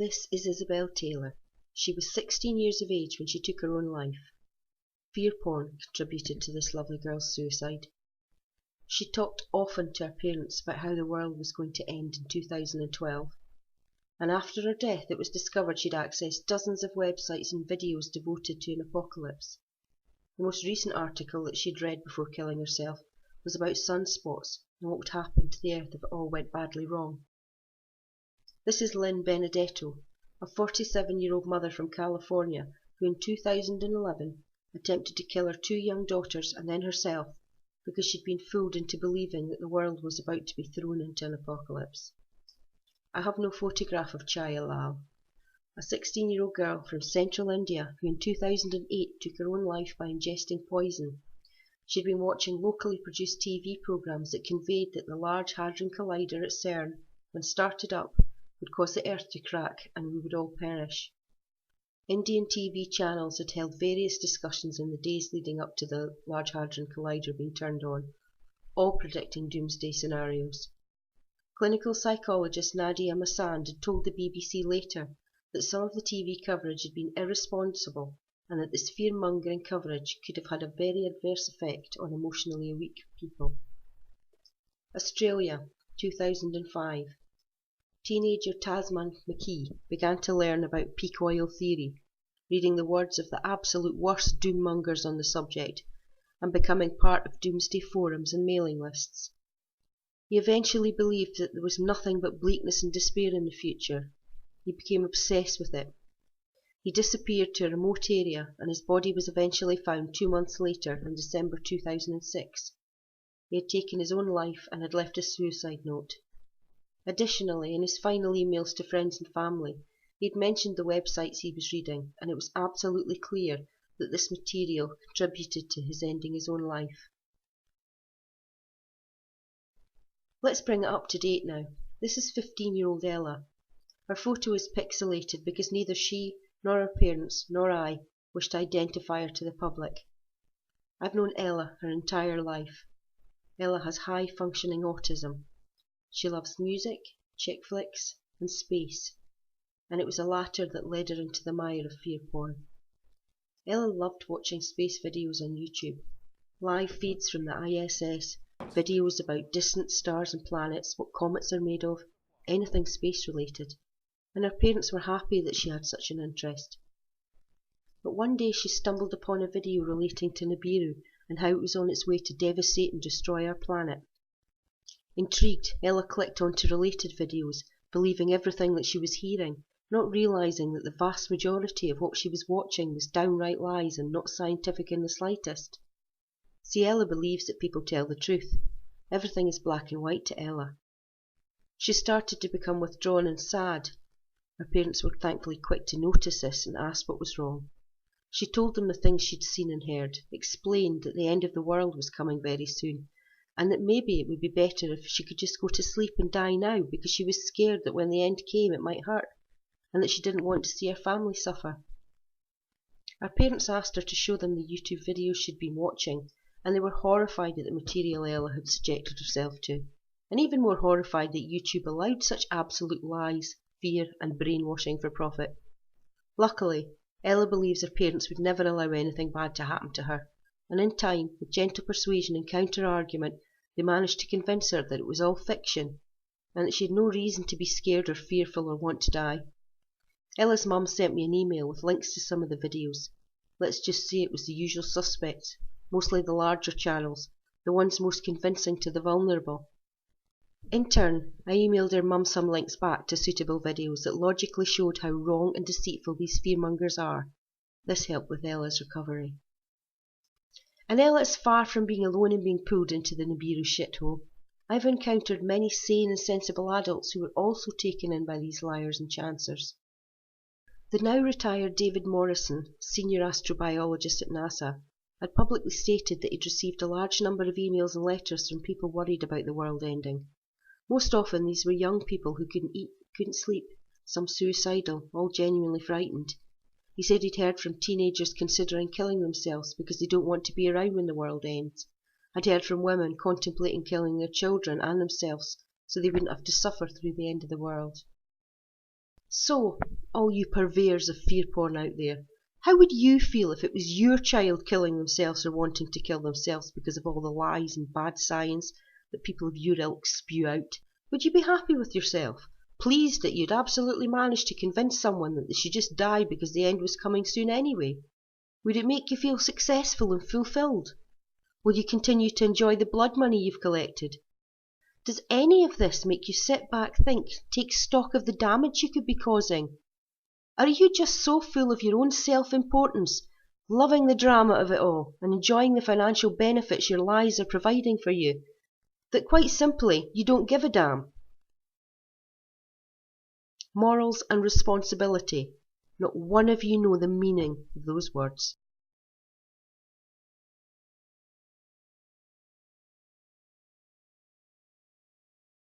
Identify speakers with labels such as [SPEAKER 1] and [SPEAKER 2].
[SPEAKER 1] This is Isabel Taylor. She was 16 years of age when she took her own life. Fear porn contributed to this lovely girl's suicide. She talked often to her parents about how the world was going to end in 2012. And after her death it was discovered she'd accessed dozens of websites and videos devoted to an apocalypse. The most recent article that she'd read before killing herself was about sunspots and what would happen to the earth if it all went badly wrong. This is Lynn Benedetto, a 47-year-old mother from California who in 2011 attempted to kill her 2 young daughters and then herself because she'd been fooled into believing that the world was about to be thrown into an apocalypse. I have no photograph of Chaya Lal, a 16-year-old girl from central India who in 2008 took her own life by ingesting poison. She'd been watching locally produced TV programs that conveyed that the Large Hadron Collider at CERN, when started up, would cause the earth to crack and we would all perish. Indian TV channels had held various discussions in the days leading up to the Large Hadron Collider being turned on, all predicting doomsday scenarios. Clinical psychologist Nadia Masand had told the BBC later that some of the TV coverage had been irresponsible and that this fear-mongering coverage could have had a very adverse effect on emotionally weak people. Australia, 2005. Teenager Tasman McKee began to learn about peak oil theory, reading the words of the absolute worst doommongers on the subject, and becoming part of doomsday forums and mailing lists. He eventually believed that there was nothing but bleakness and despair in the future. He became obsessed with it. He disappeared to a remote area, and his body was eventually found 2 months later in December 2006. He had taken his own life and had left a suicide note. Additionally, in his final emails to friends and family, he had mentioned the websites he was reading, and it was absolutely clear that this material contributed to his ending his own life. Let's bring it up to date now. This is 15-year-old Ella. Her photo is pixelated because neither she, nor her parents, nor I wish to identify her to the public. I've known Ella her entire life. Ella has high-functioning autism. She loves music, chick flicks, and space, and it was the latter that led her into the mire of fear porn. Ella loved watching space videos on YouTube, live feeds from the ISS, videos about distant stars and planets, what comets are made of, anything space related, and her parents were happy that she had such an interest. But one day she stumbled upon a video relating to Nibiru and how it was on its way to devastate and destroy our planet. Intrigued, Ella clicked onto related videos, believing everything that she was hearing, not realizing that the vast majority of what she was watching was downright lies and not scientific in the slightest. See, Ella believes that people tell the truth. Everything is black and white to Ella. She started to become withdrawn and sad. Her parents were thankfully quick to notice this and asked what was wrong. She told them the things she'd seen and heard, explained that the end of the world was coming very soon, and that maybe it would be better if she could just go to sleep and die now because she was scared that when the end came it might hurt, and that she didn't want to see her family suffer. Her parents asked her to show them the YouTube videos she'd been watching, and they were horrified at the material Ella had subjected herself to, and even more horrified that YouTube allowed such absolute lies, fear, and brainwashing for profit. Luckily, Ella believes her parents would never allow anything bad to happen to her, and in time, with gentle persuasion and counter-argument, they managed to convince her that it was all fiction, and that she had no reason to be scared or fearful or want to die. Ella's mum sent me an email with links to some of the videos. Let's just say it was the usual suspects, mostly the larger channels, the ones most convincing to the vulnerable. In turn, I emailed her mum some links back to suitable videos that logically showed how wrong and deceitful these fearmongers are. This helped with Ella's recovery. And Ella is far from being alone in being pulled into the Nibiru shithole. I've encountered many sane and sensible adults who were also taken in by these liars and chancers. The now retired David Morrison, senior astrobiologist at NASA, had publicly stated that he'd received a large number of emails and letters from people worried about the world ending. Most often these were young people who couldn't eat, couldn't sleep, some suicidal, all genuinely frightened. He said he'd heard from teenagers considering killing themselves because they don't want to be around when the world ends. I'd heard from women contemplating killing their children and themselves so they wouldn't have to suffer through the end of the world. So, all you purveyors of fear porn out there, how would you feel if it was your child killing themselves or wanting to kill themselves because of all the lies and bad science that people of your ilk spew out? Would you be happy with yourself? Pleased that you'd absolutely managed to convince someone that they should just die because the end was coming soon anyway? Would it make you feel successful and fulfilled? Will you continue to enjoy the blood money you've collected? Does any of this make you sit back, think, take stock of the damage you could be causing? Are you just so full of your own self-importance, loving the drama of it all, and enjoying the financial benefits your lies are providing for you, that quite simply you don't give a damn? Morals and responsibility. Not one of you know the meaning of those words.